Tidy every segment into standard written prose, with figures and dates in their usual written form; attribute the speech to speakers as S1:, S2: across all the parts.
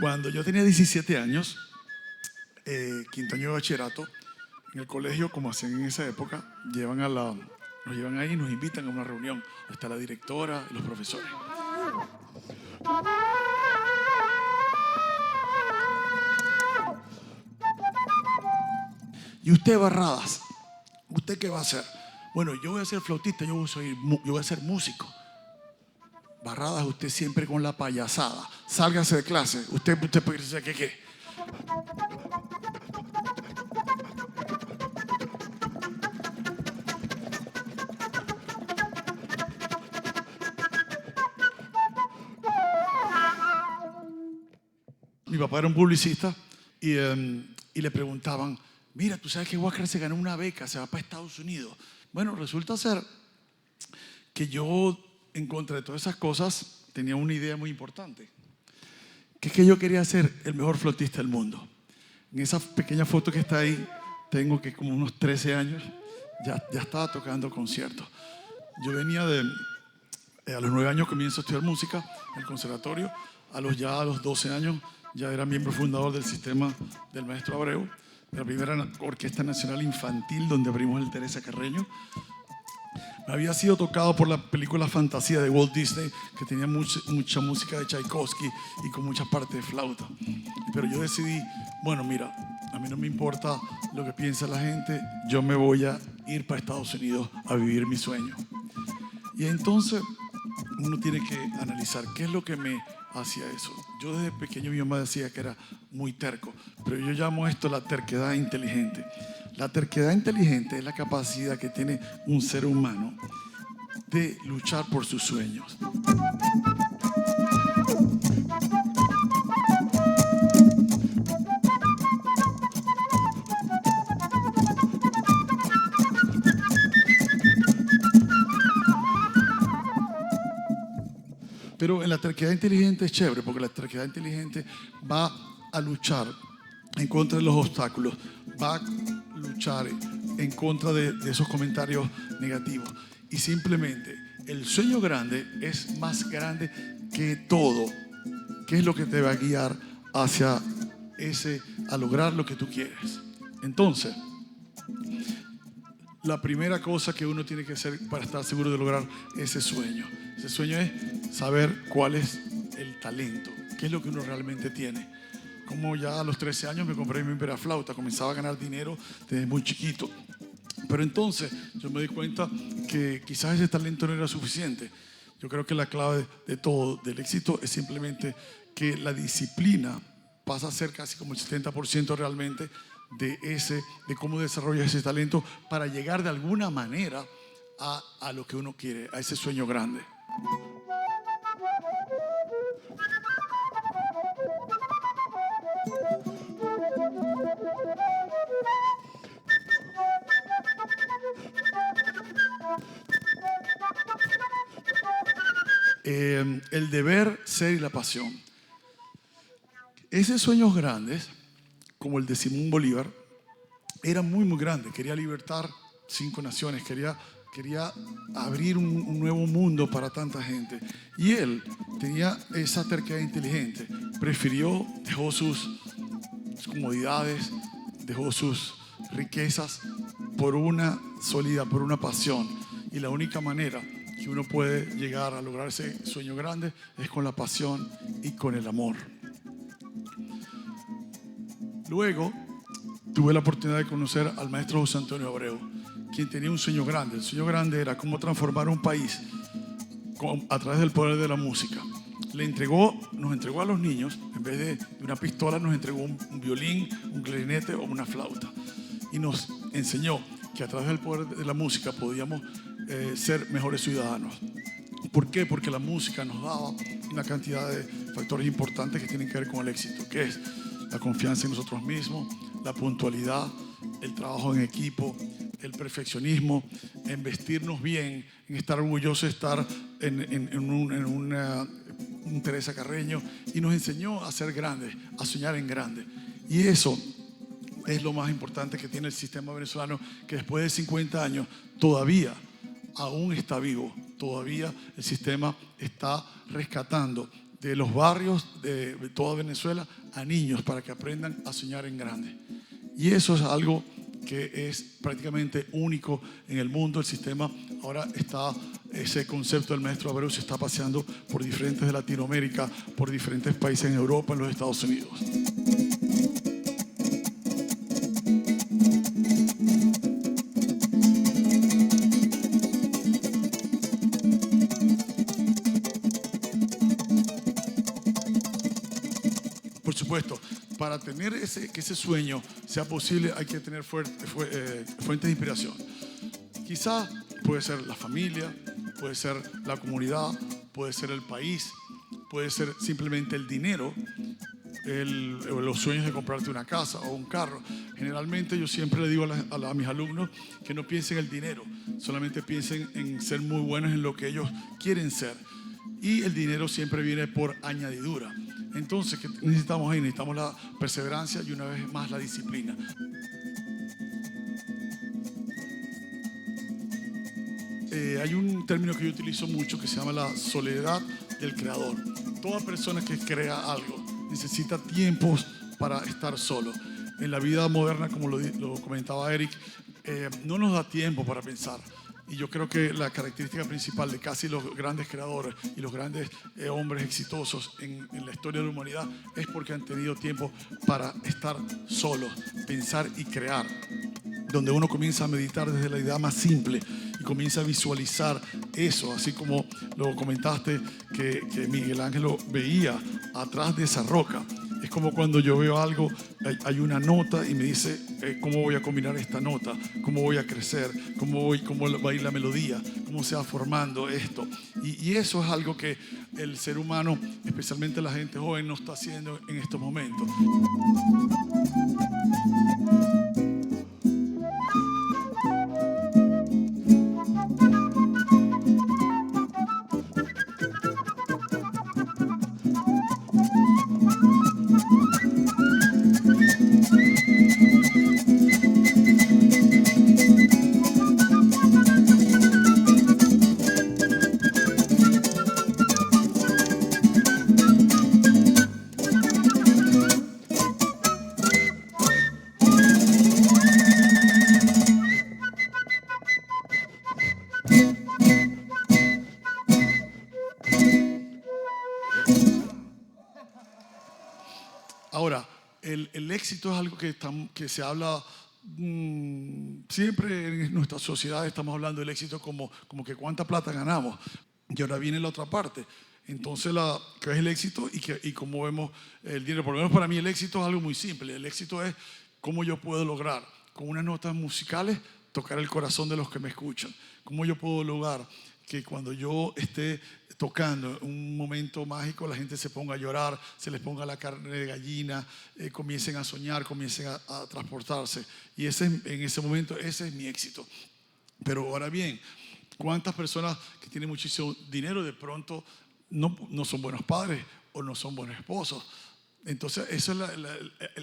S1: Cuando yo tenía 17 años, quinto año de bachillerato, en el colegio, como hacían en esa época, nos llevan ahí y nos invitan a una reunión. Está la directora y los profesores. ¿Y usted, Barradas? ¿Usted qué va a hacer? Bueno, yo voy a ser flautista, yo voy a ser músico. Barradas, usted siempre con la payasada. Sálgase de clase. Usted puede decir que qué. Mi papá era un publicista y le preguntaban, mira, tú sabes que Huáscar se ganó una beca, se va para Estados Unidos. Bueno, resulta ser que yo, en contra de todas esas cosas, tenía una idea muy importante, que es que yo quería ser el mejor flautista del mundo. En esa pequeña foto que está ahí, tengo que como unos 13 años, ya estaba tocando conciertos. Yo venía a los 9 años comienzo a estudiar música en el conservatorio, a los 12 años ya era miembro fundador del sistema del maestro Abreu, de la primera orquesta nacional infantil donde abrimos el Teresa Carreño. Había sido tocado por la película Fantasía de Walt Disney, que tenía mucha música de Tchaikovsky y con muchas partes de flauta. Pero yo decidí, bueno, mira, a mí no me importa lo que piensa la gente, yo me voy a ir para Estados Unidos a vivir mi sueño. Y entonces uno tiene que analizar qué es lo que me hacía eso. Yo desde pequeño mi mamá decía que era muy terco, pero yo llamo esto la terquedad inteligente. La terquedad inteligente es la capacidad que tiene un ser humano de luchar por sus sueños. Pero en la terquedad inteligente es chévere, porque la terquedad inteligente va a luchar en contra de los obstáculos, va a luchar en contra de esos comentarios negativos. Y simplemente el sueño grande es más grande que todo, que es lo que te va a guiar hacia a lograr lo que tú quieres. Entonces, la primera cosa que uno tiene que hacer para estar seguro de lograr ese sueño es saber cuál es el talento, qué es lo que uno realmente tiene. Como ya a los 13 años me compré mi primera flauta, comenzaba a ganar dinero desde muy chiquito. Pero entonces yo me di cuenta que quizás ese talento no era suficiente. Yo creo que la clave de todo, del éxito, es simplemente que la disciplina pasa a ser casi como el 70% realmente de cómo desarrollar ese talento para llegar de alguna manera a lo que uno quiere, a ese sueño grande. El deber ser y la pasión. Esos sueños grandes, como el de Simón Bolívar, eran muy grandes. Quería libertar 5 naciones, quería abrir un nuevo mundo para tanta gente. Y él tenía esa terquedad inteligente. Dejó sus comodidades, dejó sus riquezas por una pasión. Y la única manera que uno puede llegar a lograr ese sueño grande es con la pasión y con el amor. Luego tuve la oportunidad de conocer al maestro José Antonio Abreu, quien tenía un sueño grande. El sueño grande era cómo transformar un país a través del poder de la música. Nos entregó a los niños, en vez de una pistola, nos entregó un violín, un clarinete o una flauta. Y nos enseñó que a través del poder de la música podíamos ser mejores ciudadanos. ¿Por qué? Porque la música nos daba una cantidad de factores importantes que tienen que ver con el éxito, que es la confianza en nosotros mismos, la puntualidad, el trabajo en equipo, el perfeccionismo, en vestirnos bien, en estar orgullosos de estar en un Teresa Carreño, y nos enseñó a ser grandes, a soñar en grande. Y eso es lo más importante que tiene el sistema venezolano, que después de 50 años todavía aún está vivo, todavía el sistema está rescatando de los barrios de toda Venezuela a niños para que aprendan a soñar en grande. Y eso es algo que es prácticamente único en el mundo. El sistema ahora está, ese concepto del maestro Abreu se está paseando por diferentes de Latinoamérica, por diferentes países en Europa, en los Estados Unidos. Por supuesto, para tener que ese sueño sea posible hay que tener fuentes de inspiración. Quizá puede ser la familia, puede ser la comunidad, puede ser el país, puede ser simplemente el dinero, los sueños de comprarte una casa o un carro. Generalmente yo siempre le digo a mis alumnos que no piensen en el dinero, solamente piensen en ser muy buenos en lo que ellos quieren ser. Y el dinero siempre viene por añadidura. Entonces, ¿qué necesitamos ahí? Necesitamos la perseverancia y una vez más la disciplina. Hay un término que yo utilizo mucho que se llama la soledad del creador. Toda persona que crea algo necesita tiempos para estar solo. En la vida moderna, como lo comentaba Eric, no nos da tiempo para pensar. Y yo creo que la característica principal de casi los grandes creadores y los grandes hombres exitosos en la historia de la humanidad es porque han tenido tiempo para estar solos, pensar y crear. Donde uno comienza a meditar desde la idea más simple y comienza a visualizar eso, así como lo comentaste que Miguel Ángel lo veía atrás de esa roca. Es como cuando yo veo algo, hay una nota y me dice cómo voy a combinar esta nota, cómo voy a crecer, cómo va a ir la melodía, cómo se va formando esto. Y eso es algo que el ser humano, especialmente la gente joven, no está haciendo en estos momentos. Ahora, el éxito es algo que se habla siempre en nuestra sociedad. Estamos hablando del éxito como que cuánta plata ganamos. Y ahora viene la otra parte. Entonces, ¿qué es el éxito y cómo vemos el dinero? Por lo menos para mí el éxito es algo muy simple. El éxito es cómo yo puedo lograr con unas notas musicales tocar el corazón de los que me escuchan. Cómo yo puedo lograr que cuando yo esté tocando un momento mágico, la gente se ponga a llorar, se les ponga la carne de gallina, comiencen a soñar, comiencen a transportarse. Y en ese momento, ese es mi éxito. Pero ahora bien, ¿cuántas personas que tienen muchísimo dinero de pronto no son buenos padres o no son buenos esposos? Entonces, eso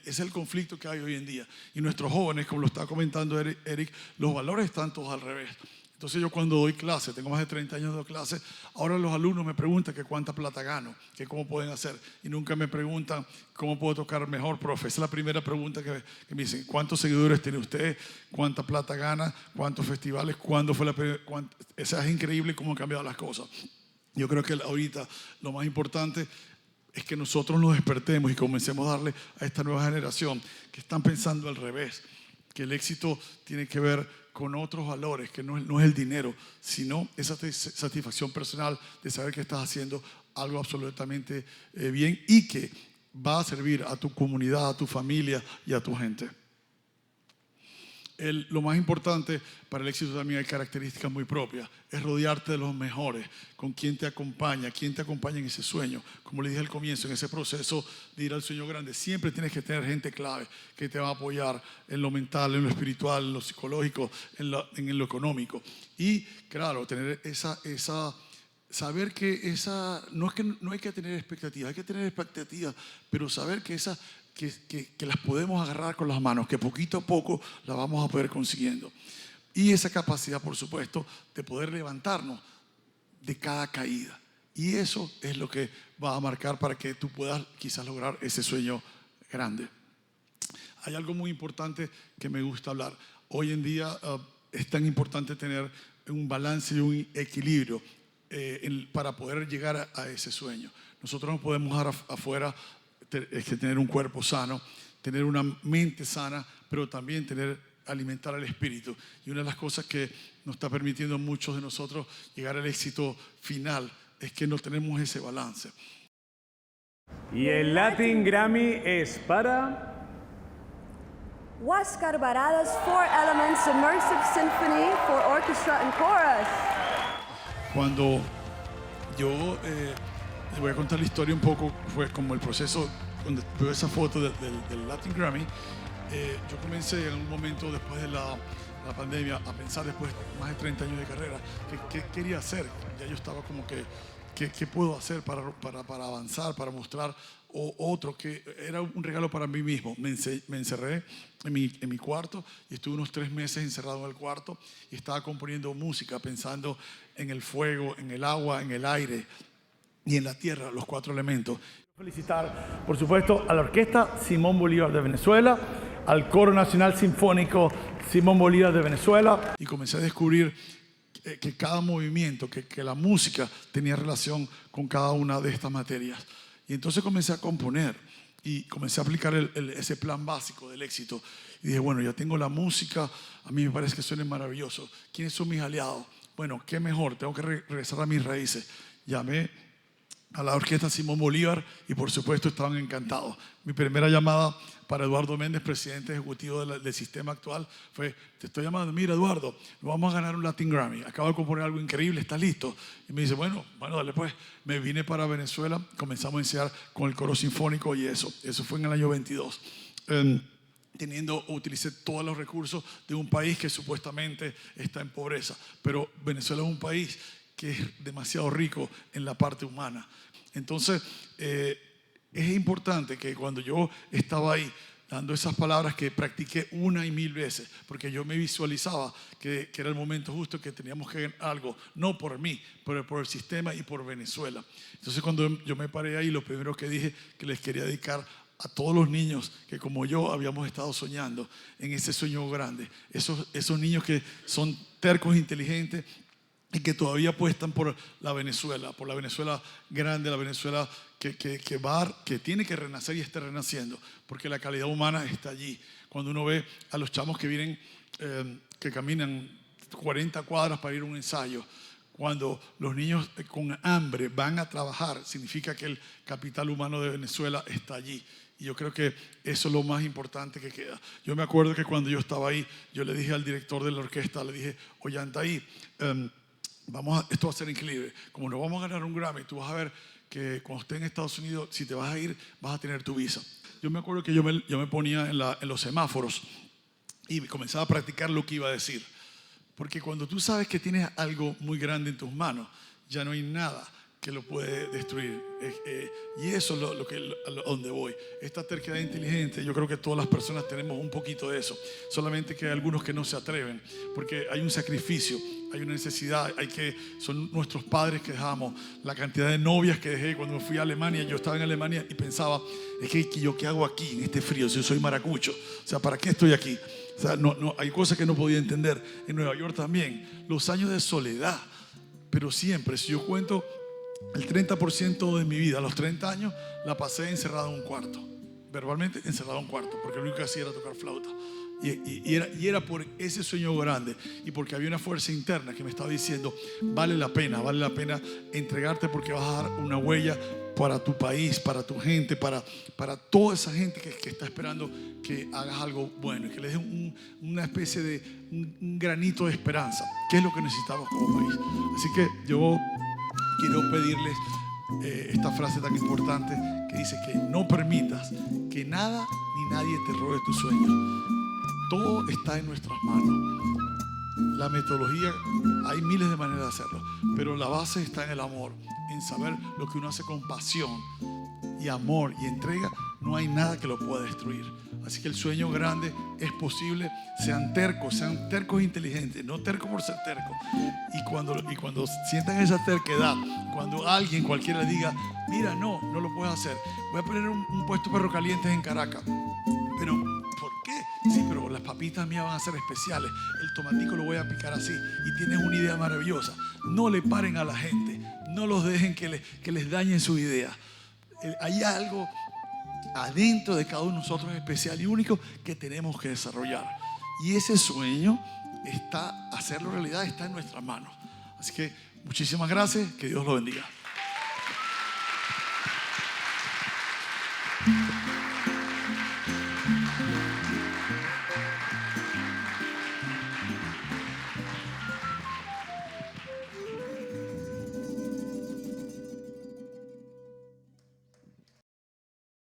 S1: es el conflicto que hay hoy en día. Y nuestros jóvenes, como lo está comentando Eric, los valores están todos al revés. Entonces yo cuando doy clase, tengo más de 30 años de clase, ahora los alumnos me preguntan que cuánta plata gano, que cómo pueden hacer. Y nunca me preguntan cómo puedo tocar mejor, profe. Esa es la primera pregunta que me dicen. ¿Cuántos seguidores tiene usted? ¿Cuánta plata gana? ¿Cuántos festivales? ¿Cuándo fue la primera? Esa es increíble cómo han cambiado las cosas. Yo creo que ahorita lo más importante es que nosotros nos despertemos y comencemos a darle a esta nueva generación que están pensando al revés, que el éxito tiene que ver con otros valores, que no es el dinero, sino esa satisfacción personal de saber que estás haciendo algo absolutamente bien y que va a servir a tu comunidad, a tu familia y a tu gente. Lo más importante para el éxito también hay características muy propias. Es rodearte de los mejores, con quien te acompaña en ese sueño. Como le dije al comienzo, en ese proceso de ir al sueño grande, siempre tienes que tener gente clave que te va a apoyar en lo mental, en lo espiritual, en lo psicológico, en lo económico. Y claro, tener saber que no hay que tener expectativas, hay que tener expectativas, pero saber que que las podemos agarrar con las manos, que poquito a poco las vamos a poder consiguiendo. Y esa capacidad, por supuesto, de poder levantarnos de cada caída. Y eso es lo que va a marcar para que tú puedas quizás lograr ese sueño grande. Hay algo muy importante que me gusta hablar. Hoy en día es tan importante tener un balance y un equilibrio para poder llegar a ese sueño. Nosotros no podemos dejar afuera tener un cuerpo sano, tener una mente sana, pero también alimentar al espíritu. Y una de las cosas que nos está permitiendo a muchos de nosotros llegar al éxito final es que no tenemos ese balance.
S2: Y el Latin Grammy es para
S3: Huáscar Baradas 4 Elements Immersive Symphony for Orchestra and Chorus.
S1: Cuando yo les voy a contar la historia un poco, fue como el proceso, cuando veo esa foto del Latin Grammy, yo comencé en un momento después de la pandemia a pensar, después de más de 30 años de carrera, qué quería hacer. Ya yo estaba como que, ¿qué puedo hacer para avanzar, para mostrar otro? Que era un regalo para mí mismo. Me encerré en mi cuarto y estuve unos 3 meses encerrado en el cuarto y estaba componiendo música, pensando en el fuego, en el agua, en el aire y en la tierra, los 4 elementos.
S2: Felicitar, por supuesto, a la Orquesta Simón Bolívar de Venezuela, al Coro Nacional Sinfónico Simón Bolívar de Venezuela.
S1: Y comencé a descubrir que cada movimiento, que la música tenía relación con cada una de estas materias. Y entonces comencé a componer y comencé a aplicar ese plan básico del éxito. Y dije, bueno, ya tengo la música, a mí me parece que suena maravilloso. ¿Quiénes son mis aliados? Bueno, qué mejor, tengo que regresar a mis raíces. Llamé a la Orquesta Simón Bolívar y por supuesto estaban encantados. Mi primera llamada para Eduardo Méndez, presidente ejecutivo del sistema actual, fue: te estoy llamando, mira Eduardo, vamos a ganar un Latin Grammy, acabo de componer algo increíble, ¿estás listo? Y me dice, bueno, dale pues. Me vine para Venezuela, comenzamos a ensayar con el coro sinfónico y eso fue en el año 22. Utilicé todos los recursos de un país que supuestamente está en pobreza, pero Venezuela es un país que es demasiado rico en la parte humana. Entonces, es importante que cuando yo estaba ahí dando esas palabras que practiqué 1 y 1000 veces, porque yo me visualizaba que era el momento justo, que teníamos que ganar algo, no por mí, pero por el sistema y por Venezuela. Entonces, cuando yo me paré ahí, lo primero que dije que les quería dedicar a todos los niños que como yo habíamos estado soñando en ese sueño grande, esos niños que son tercos, inteligentes, y que todavía apuestan por la Venezuela grande, la Venezuela que tiene que renacer y está renaciendo, porque la calidad humana está allí. Cuando uno ve a los chamos que vienen, que caminan 40 cuadras para ir a un ensayo, cuando los niños con hambre van a trabajar, significa que el capital humano de Venezuela está allí. Y yo creo que eso es lo más importante que queda. Yo me acuerdo que cuando yo estaba ahí, yo le dije al director de la orquesta, le dije, oye, Antaí, esto va a ser increíble. Como nos vamos a ganar un Grammy, tú vas a ver que cuando estés en Estados Unidos, si te vas a ir, vas a tener tu visa. Yo me acuerdo que yo me ponía en los semáforos y comenzaba a practicar lo que iba a decir. Porque cuando tú sabes que tienes algo muy grande en tus manos, ya no hay nada que lo puede destruir. Y eso es donde voy. Esta terquedad inteligente, yo creo que todas las personas tenemos un poquito de eso. Solamente que hay algunos que no se atreven, porque hay un sacrificio, hay una necesidad, son nuestros padres que dejamos, la cantidad de novias que dejé cuando fui a Alemania. Yo estaba en Alemania y pensaba, es que yo qué hago aquí en este frío, si yo soy maracucho, o sea, ¿para qué estoy aquí? O sea, hay cosas que no podía entender. En Nueva York también, los años de soledad, pero siempre, si yo cuento el 30% de mi vida, a los 30 años, la pasé encerrado en un cuarto, verbalmente encerrado en un cuarto, porque lo único que hacía era tocar flauta. Y era por ese sueño grande y porque había una fuerza interna que me estaba diciendo, vale la pena entregarte, porque vas a dar una huella para tu país, para tu gente, para toda esa gente que está esperando que hagas algo bueno y que le des una especie de un granito de esperanza, que es lo que necesitamos como país. Así que yo quiero pedirles esta frase tan importante que dice que no permitas que nada ni nadie te robe tus sueños. Todo está en nuestras manos. La metodología, hay miles de maneras de hacerlo, pero la base está en el amor, en saber lo que uno hace con pasión y amor y entrega. No hay nada que lo pueda destruir. Así que el sueño grande es posible. Sean tercos e inteligentes, no tercos por ser tercos. Y cuando sientan esa terquedad, cuando alguien cualquiera diga, mira, no lo puedes hacer, voy a poner un puesto de perros calientes en Caracas. Pero, ¿por qué? Sí, pero las papitas mías van a ser especiales. El tomatico lo voy a picar así. Y tienes una idea maravillosa. No le paren a la gente. No los dejen que les dañen su idea. Hay algo adentro de cada uno de nosotros especial y único que tenemos que desarrollar. Y ese sueño, hacerlo realidad, está en nuestras manos. Así que muchísimas gracias. Que Dios lo bendiga.